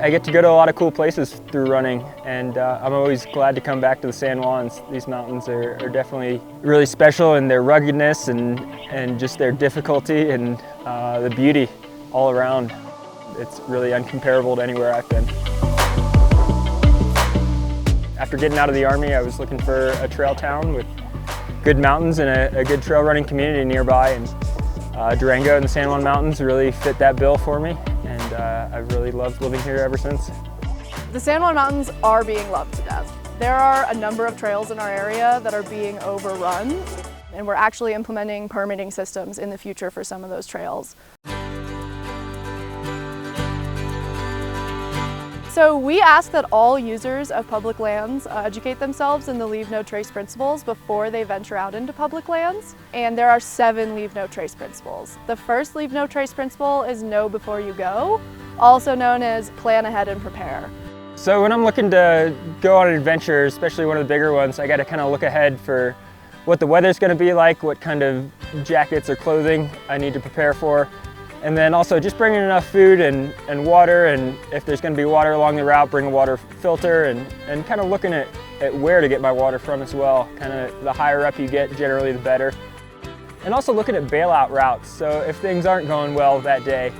I get to go to a lot of cool places through running, and I'm always glad to come back to the San Juans. These mountains are definitely really special in their ruggedness and just their difficulty and the beauty all around. It's really uncomparable to anywhere I've been. After getting out of the Army, I was looking for a trail town with good mountains and a good trail running community nearby, and Durango and the San Juan Mountains really fit that bill for me, and I've really loved living here ever since. The San Juan Mountains are being loved to death. There are a number of trails in our area that are being overrun, and we're actually implementing permitting systems in the future for some of those trails. So we ask that all users of public lands educate themselves in the Leave No Trace principles before they venture out into public lands. And there are 7 Leave No Trace principles. The first Leave No Trace principle is know before you go, also known as plan ahead and prepare. So when I'm looking to go on an adventure, especially one of the bigger ones, I got to kind of look ahead for what the weather's going to be like, what kind of jackets or clothing I need to prepare for. And then also just bringing enough food and water, and if there's going to be water along the route, bring a water filter, and kind of looking at where to get my water from as well. Kind of the higher up you get, generally the better. And also looking at bailout routes, so if things aren't going well that day,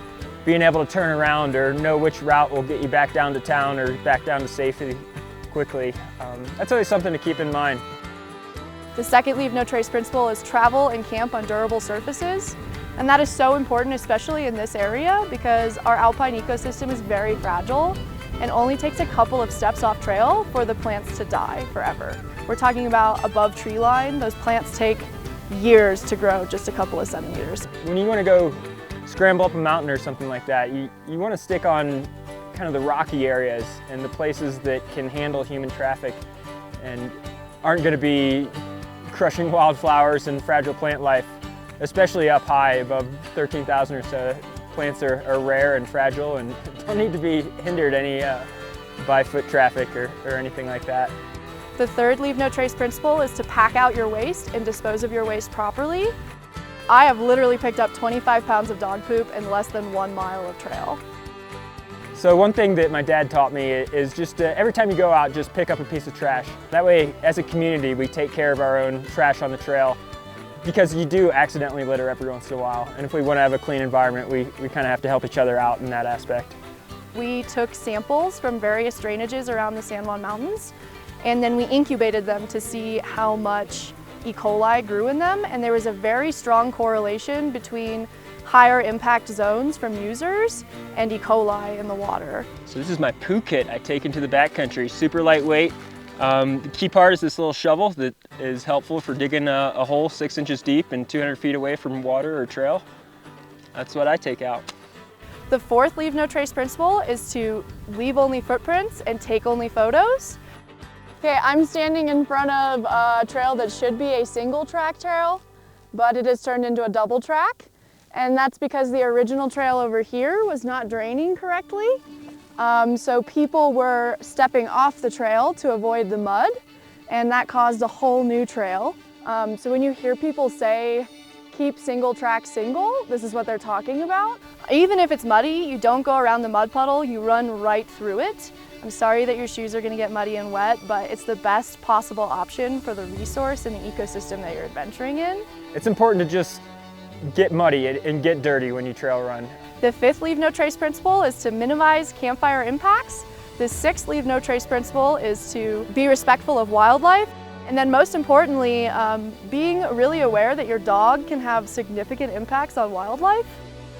being able to turn around or know which route will get you back down to town or back down to safety quickly. That's always something to keep in mind. The second Leave No Trace principle is travel and camp on durable surfaces. And that is so important, especially in this area, because our alpine ecosystem is very fragile and only takes a couple of steps off trail for the plants to die forever. We're talking about above tree line. Those plants take years to grow, just a couple of centimeters. When you want to go scramble up a mountain or something like that, you want to stick on kind of the rocky areas and the places that can handle human traffic and aren't going to be crushing wildflowers and fragile plant life. Especially up high, above 13,000 or so, plants are rare and fragile and don't need to be hindered any by foot traffic or anything like that. The third Leave No Trace principle is to pack out your waste and dispose of your waste properly. I have literally picked up 25 pounds of dog poop in less than 1 mile of trail. So one thing that my dad taught me is just every time you go out, just pick up a piece of trash. That way, as a community, we take care of our own trash on the trail. Because you do accidentally litter every once in a while, and if we want to have a clean environment, we kind of have to help each other out in that aspect. We took samples from various drainages around the San Juan Mountains, and then we incubated them to see how much E. coli grew in them, and there was a very strong correlation between higher impact zones from users and E. coli in the water. So this is my poo kit I take into the backcountry, super lightweight. The key part is this little shovel that is helpful for digging a hole 6 inches deep and 200 feet away from water or trail. That's what I take out. The fourth Leave No Trace principle is to leave only footprints and take only photos. Okay, I'm standing in front of a trail that should be a single track trail, but it has turned into a double track. And that's because the original trail over here was not draining correctly. So people were stepping off the trail to avoid the mud, and that caused a whole new trail. So when you hear people say, keep single track single, this is what they're talking about. Even if it's muddy, you don't go around the mud puddle, you run right through it. I'm sorry that your shoes are going to get muddy and wet, but it's the best possible option for the resource and the ecosystem that you're adventuring in. It's important to just get muddy and get dirty when you trail run. The fifth Leave No Trace principle is to minimize campfire impacts. The sixth Leave No Trace principle is to be respectful of wildlife. And then most importantly, being really aware that your dog can have significant impacts on wildlife.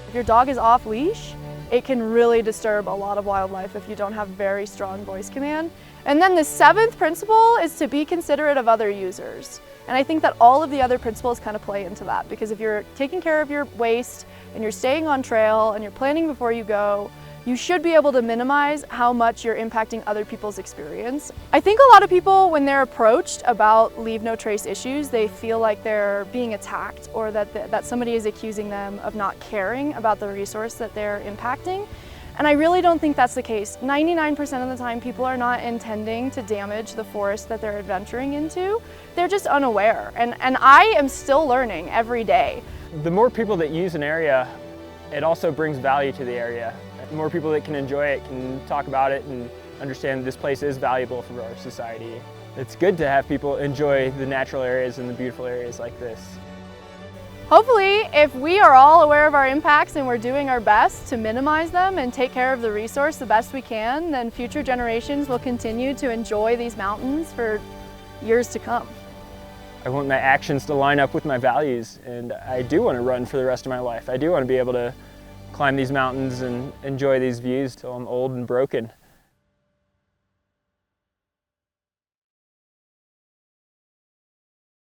If your dog is off leash, it can really disturb a lot of wildlife if you don't have very strong voice command. And then the seventh principle is to be considerate of other users. And I think that all of the other principles kind of play into that, because if you're taking care of your waste and you're staying on trail and you're planning before you go, you should be able to minimize how much you're impacting other people's experience. I think a lot of people, when they're approached about Leave No Trace issues, they feel like they're being attacked or that somebody is accusing them of not caring about the resource that they're impacting. And I really don't think that's the case. 99% of the time, people are not intending to damage the forest that they're adventuring into. They're just unaware. And I am still learning every day. The more people that use an area, it also brings value to the area. More people that can enjoy it can talk about it and understand this place is valuable for our society. It's good to have people enjoy the natural areas and the beautiful areas like this. Hopefully, if we are all aware of our impacts and we're doing our best to minimize them and take care of the resource the best we can, then future generations will continue to enjoy these mountains for years to come. I want my actions to line up with my values, and I do want to run for the rest of my life. I do want to be able to climb these mountains and enjoy these views till I'm old and broken.